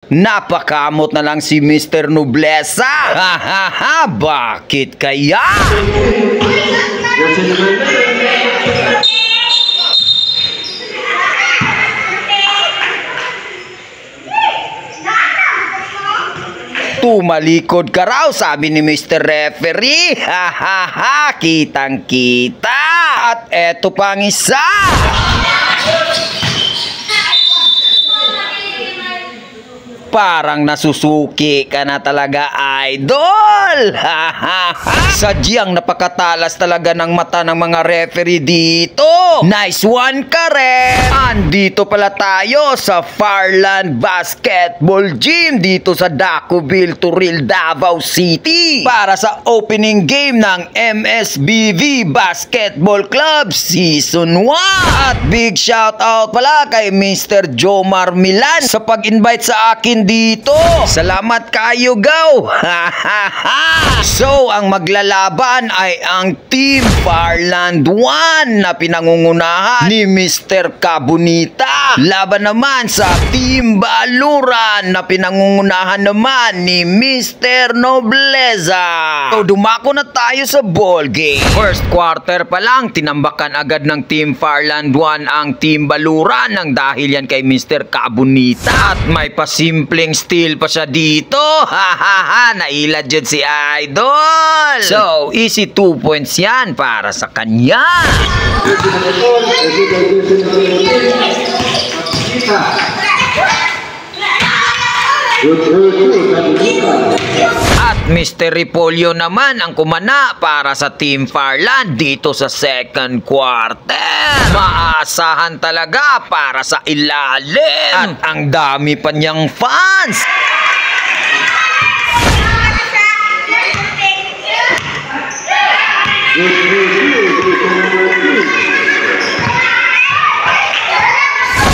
Napakamot na lang si Mr. Nobleza. Hahaha, bakit kaya? Tumalikod ka raw, sabi ni Mr. Referee. Hahaha, kitang-kita. At eto pang isa. Parang nasusuki ka na talaga, idol. Sadyang napakatalas talaga ng mata ng mga referee dito. Nice one ka rin. Andito pala tayo sa Farland Basketball Gym dito sa Dacoville, Turil, Davao City para sa opening game ng MSBV Basketball Club Season 1. At big shout out pala kay Mr. Jomar Milan sa pag-invite sa akin dito. Salamat kayo, go. So, ang maglalaban ay ang Team Farland 1 na pinangungunahan ni Mr. Cabonita. Laban naman sa Team Baluran na pinangungunahan naman ni Mr. Nobleza. So, dumako na tayo sa ball game. First quarter pa lang, tinambakan agad ng Team Farland 1 ang Team Baluran nang dahil yan kay Mr. Cabonita. At may pasimpleng steal pa siya dito. Hahaha, nailad yun si Idol. So, easy 2 points yan para sa kanya. At Mr. Repolyo naman ang kumana para sa Team Farland dito sa second quarter. Maasahan talaga para sa ilalim. At ang dami pa niyang fans.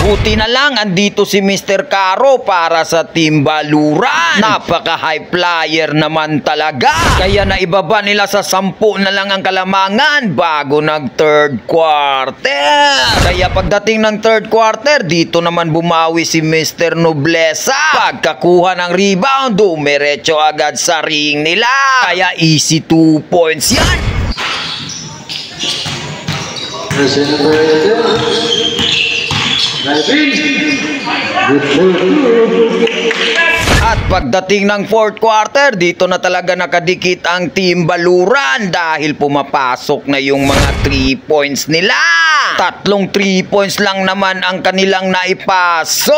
Buti na lang andito si Mr. Caro para sa Team Baluran. Napaka-high flyer naman talaga. Kaya naibaba nila sa 10 na lang ang kalamangan bago nag-third quarter. Kaya pagdating ng third quarter, dito naman bumawi si Mr. Nobleza. Pagkakuha ng rebound, dumiretso agad sa ring nila. Kaya easy 2 points yan. At pagdating ng fourth quarter, dito na talaga nakadikit ang Team Baluran dahil pumapasok na yung mga 3 points nila. 3 3 points lang naman ang kanilang naipasok.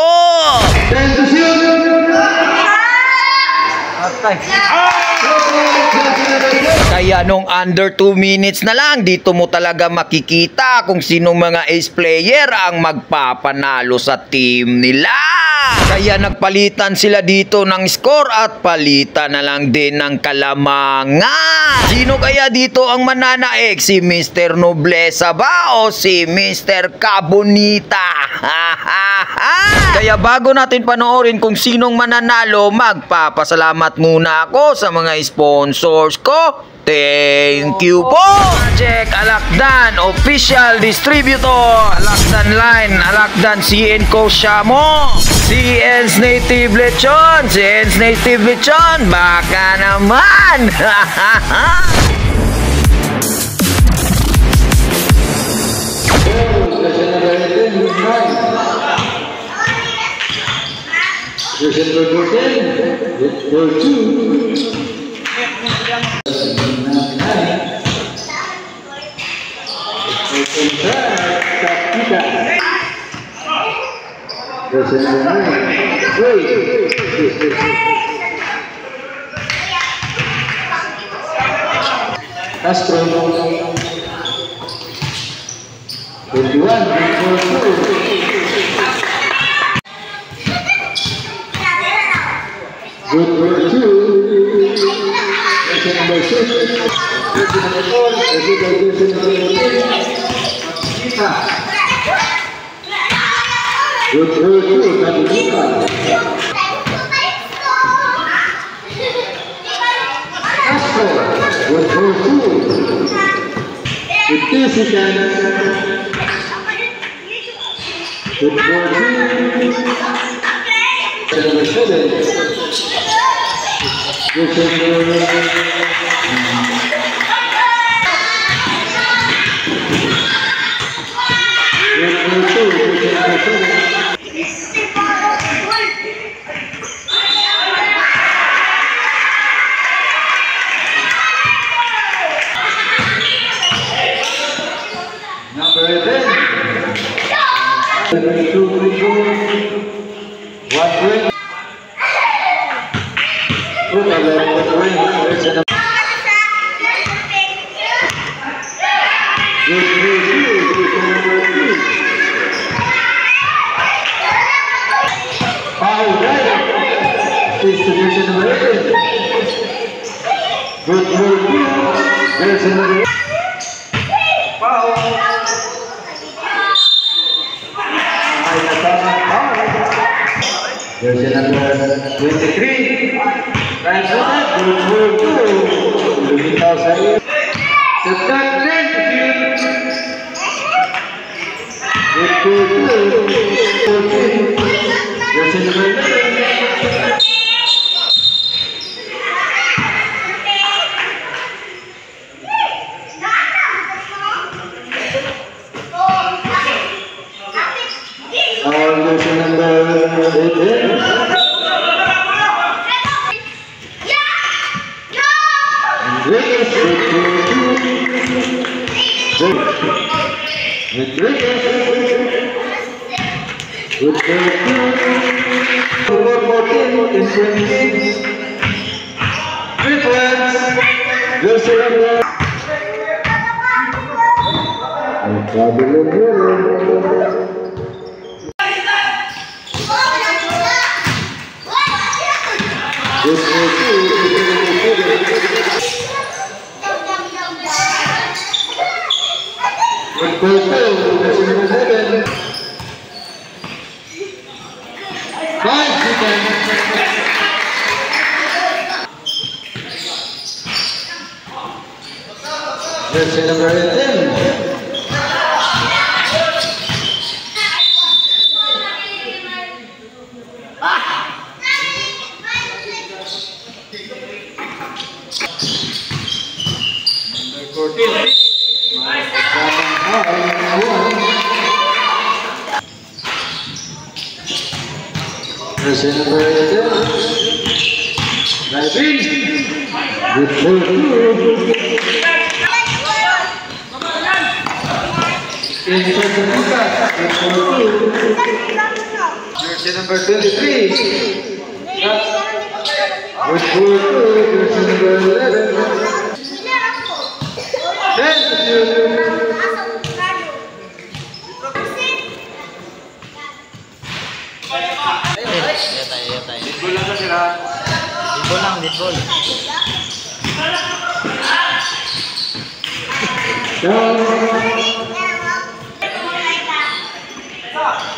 Kaya nung under 2 minutes na lang, dito mo talaga makikita kung sinong mga ace player ang magpapanalo sa team nila. Kaya nagpalitan sila dito ng score at palitan na lang din ng kalamangan. Sino kaya dito ang mananaig? Si Mr. Nobleza ba o si Mr. Cabonita? Kaya bago natin panoorin kung sinong mananalo, magpapasalamat muna ako sa mga sponsors ko. Thank you po! Project Alakdan, official distributor. Alakdan Line, Alakdan CN Co. Shamo. CN's Native Lechon, CN's Native Lechon. Baka naman! Castro 21 good for 2. Number 6. Good for 2. Castro good for 2. With this he can. Good for 2. Number 7. Distribution number 8. Good move. There's another foul. There's another 23. Right shot. Good move. Looking outside. The third good move. There's another 11. Jersey number 18. Number 14. Jersey number 18. 19. Good move. Jersey number 23. Jersey number 11.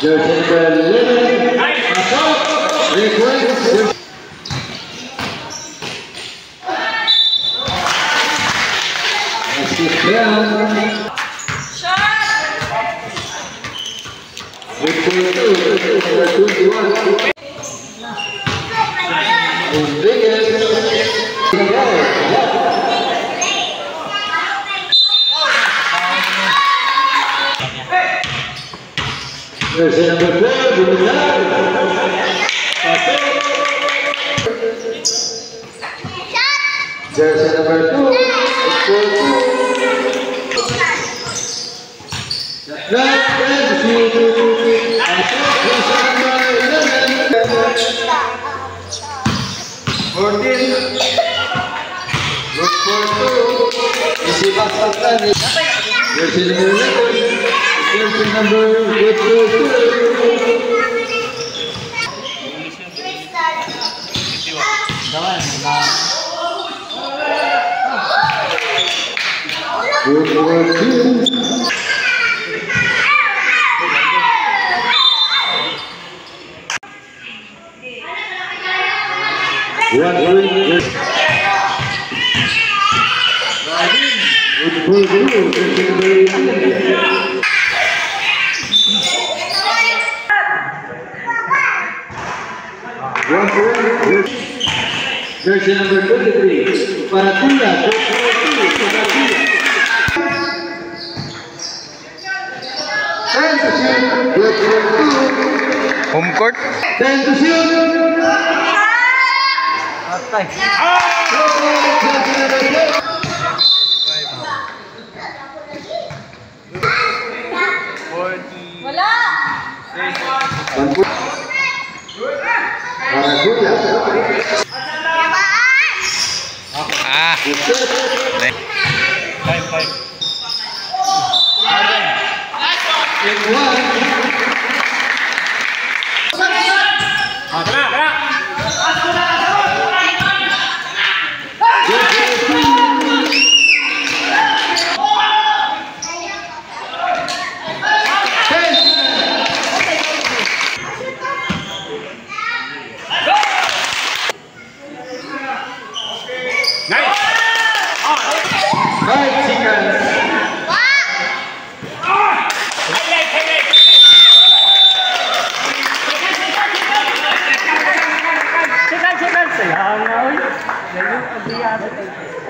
Jersey number 11. Request. Jersey number 12, Jersey number 2, 1 point. Jersey number 23. Paratilla. Paratilla. 10 to shoot. Good for 2. Home court. 10 to shoot. Atay. Wala! 1 point. Paratilla. Ah. In 1. Sayang nga, oy. Ganyan, ang biyahe.